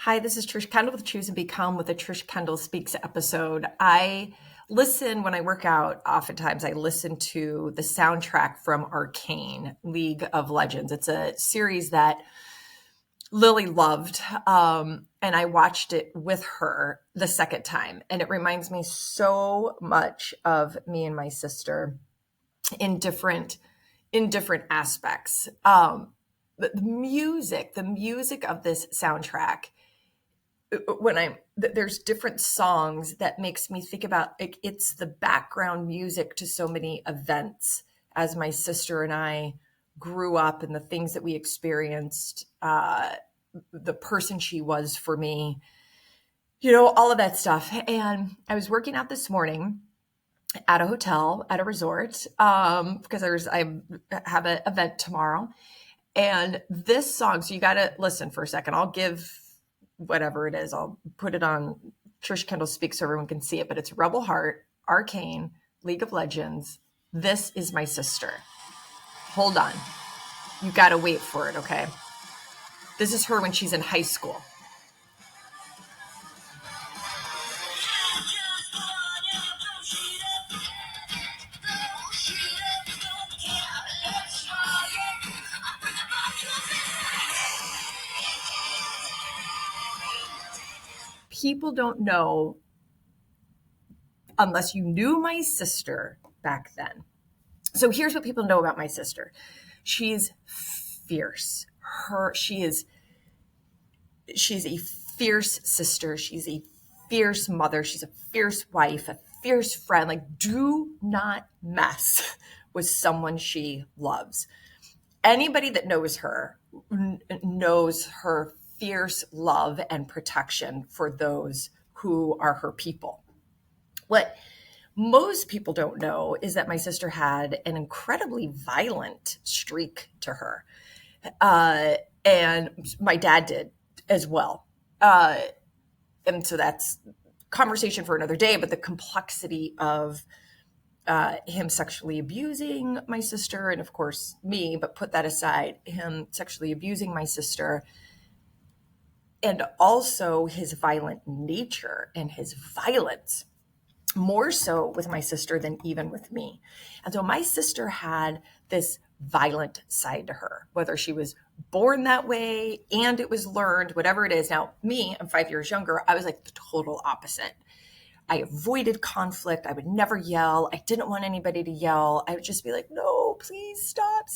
Hi, this is Trish Kendall with Choose and Become with a Trish Kendall Speaks episode. I listen when I work out. Oftentimes I listen to the soundtrack from Arcane, League of Legends. It's a series that Lily loved, and I watched it with her the second time. And it reminds me so much of me and my sister in different aspects. The music of this soundtrack, there's different songs that makes me think about it's the background music to so many events as my sister and I grew up and the things that we experienced, the person she was for me, all of that stuff. And I was working out this morning at a hotel, at a resort, because I have an event tomorrow. And this song, so you got to listen for a second. I'll give whatever it is. I'll put it on Trish Kendall Speaks so everyone can see it, but it's Rebel Heart, Arcane, League of Legends. This is my sister. Hold on. You got to wait for it, okay? This is her when she's in high school. People don't know unless you knew my sister back then. So here's what people know about my sister. She's fierce. She's a fierce sister. She's a fierce mother. She's a fierce wife, a fierce friend. Like, do not mess with someone she loves. Anybody that knows her knows her fierce love and protection for those who are her people. What most people don't know is that my sister had an incredibly violent streak to her. And my dad did as well. And so that's conversation for another day, but the complexity of him sexually abusing my sister, and of course me, but put that aside, him sexually abusing my sister, and also his violent nature and his violence, more so with my sister than even with me. And so my sister had this violent side to her, whether she was born that way and it was learned, whatever it is. Now, me, I'm 5 years younger. I was like the total opposite. I avoided conflict. I would never yell. I didn't want anybody to yell. I would just be like, no, please stop.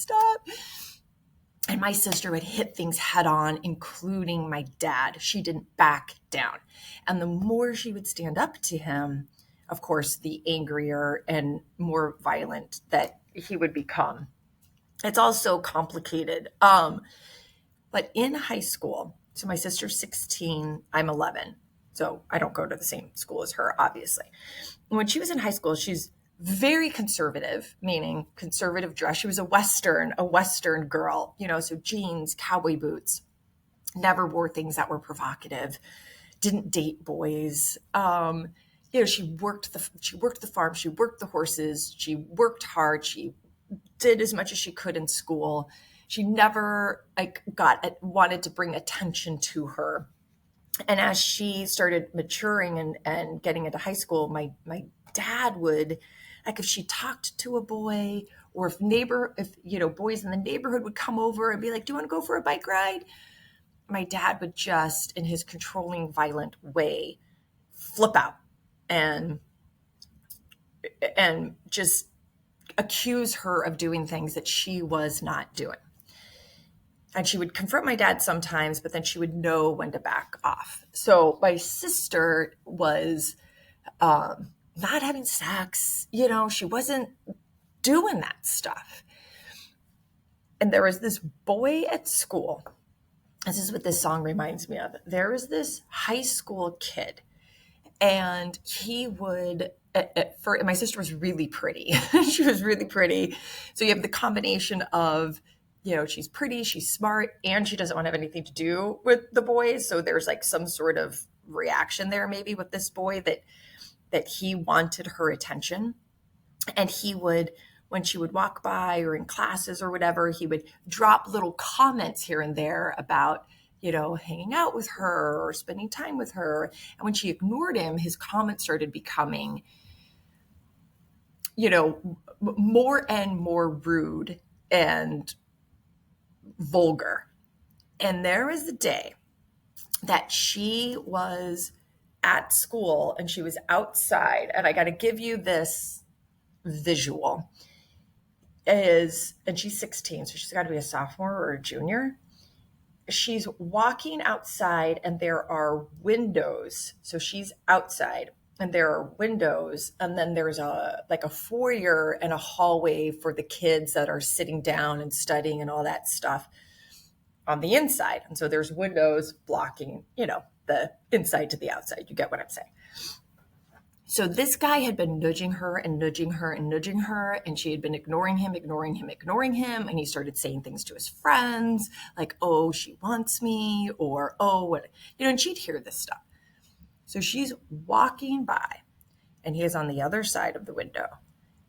And my sister would hit things head on, including my dad. She didn't back down. And the more she would stand up to him, of course, the angrier and more violent that he would become. It's all so complicated. But in high school, so my sister's 16, I'm 11. So I don't go to the same school as her, obviously. When she was in high school, she's very conservative, meaning conservative dress. She was a Western girl, so jeans, cowboy boots, never wore things that were provocative, didn't date boys. She worked the farm, she worked the horses, she worked hard, she did as much as she could in school. She never wanted to bring attention to her. And as she started maturing and getting into high school, my dad would, if she talked to a boy, or if boys in the neighborhood would come over and be like, do you want to go for a bike ride? My dad would just, in his controlling, violent way, flip out and just accuse her of doing things that she was not doing. And she would confront my dad sometimes, but then she would know when to back off. So my sister was not having sex. She wasn't doing that stuff. And there was this boy at school. This is what this song reminds me of. There was this high school kid, and he would, my sister was really pretty. She was really pretty. So you have the combination of, she's pretty, she's smart, and she doesn't want to have anything to do with the boys. So there's some sort of reaction there maybe with this boy that he wanted her attention. And he would, when she would walk by or in classes or whatever, he would drop little comments here and there about, hanging out with her or spending time with her. And when she ignored him, his comments started becoming, more and more rude and vulgar. And there was the day that she was at school and she was outside. And I got to give you this visual. And she's 16, so she's got to be a sophomore or a junior. She's walking outside and there are windows. So she's outside and there are windows, and then there's a foyer and a hallway for the kids that are sitting down and studying and all that stuff on the inside. And so there's windows blocking, the inside to the outside. You get what I'm saying? So this guy had been nudging her and nudging her and nudging her, and she had been ignoring him. And he started saying things to his friends like, oh, she wants me, or, oh, what, and she'd hear this stuff. So she's walking by and he is on the other side of the window.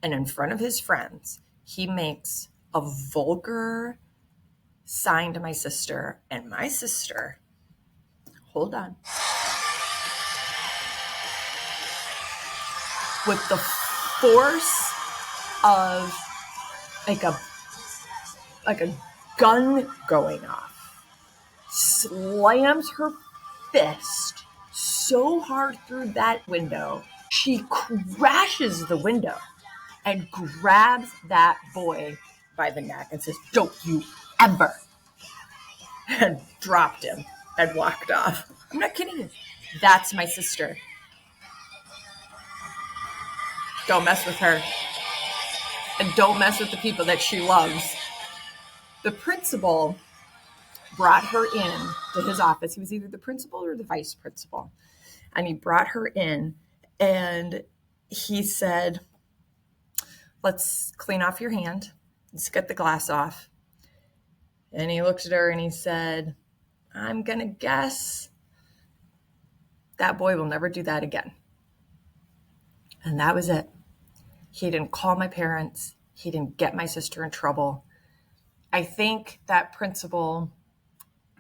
And in front of his friends, he makes a vulgar sign to my sister, and my sister, hold on, with the force of like a gun going off, slams her fist so hard through that window, she crashes the window and grabs that boy by the neck and says, don't you ever, and dropped him and walked off. I'm not kidding you. That's my sister. Don't mess with her. And don't mess with the people that she loves. The principal brought her in to his office. He was either the principal or the vice principal. And he brought her in and he said, let's clean off your hand. Let's get the glass off. And he looked at her and he said, I'm going to guess that boy will never do that again. And that was it. He didn't call my parents. He didn't get my sister in trouble. I think that principal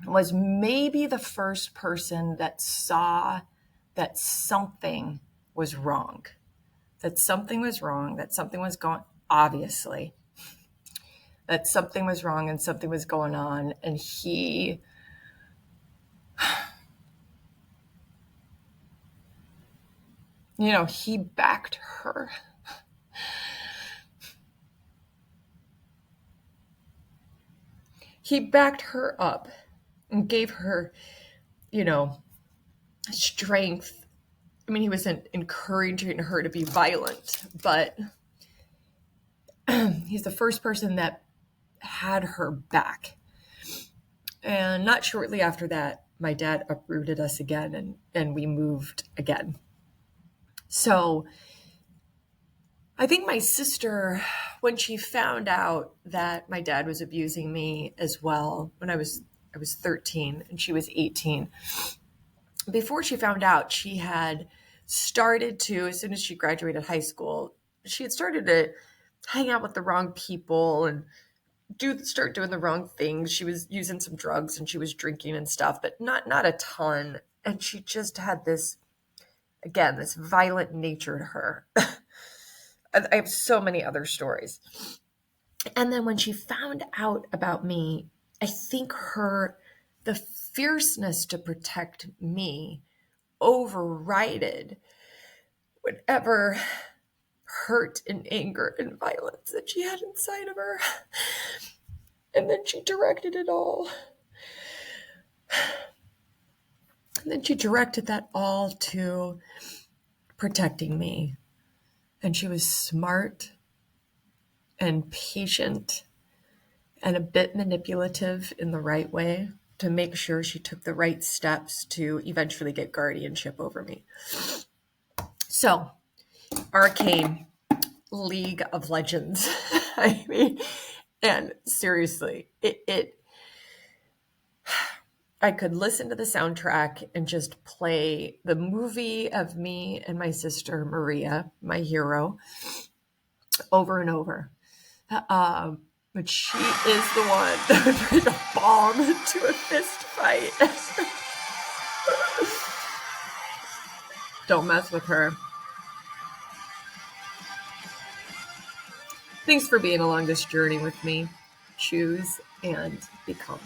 was maybe the first person that saw that something was wrong, that something was wrong, that something was going, obviously, that something was wrong and something was going on. And he backed her. He backed her up and gave her, strength. I mean, he wasn't encouraging her to be violent, but he's the first person that had her back. And not shortly after that, my dad uprooted us again and we moved again. So I think my sister, when she found out that my dad was abusing me as well, when I was 13 and she was 18, before she found out, she had started to, as soon as she graduated high school, she had started to hang out with the wrong people and start doing the wrong things. She was using some drugs and she was drinking and stuff, but not a ton. And she just had this violent nature to her. I have so many other stories. And then when she found out about me, I think the fierceness to protect me overrided whatever hurt and anger and violence that she had inside of her. And then she directed it all. And then she directed that all to protecting me. And she was smart and patient and a bit manipulative in the right way to make sure she took the right steps to eventually get guardianship over me. So, arcane League of Legends. I mean, and seriously, I could listen to the soundtrack and just play the movie of me and my sister Maria, my hero, over and over. But she is the one that would bring a bomb to a fist fight. Don't mess with her. Thanks for being along this journey with me. Choose and become.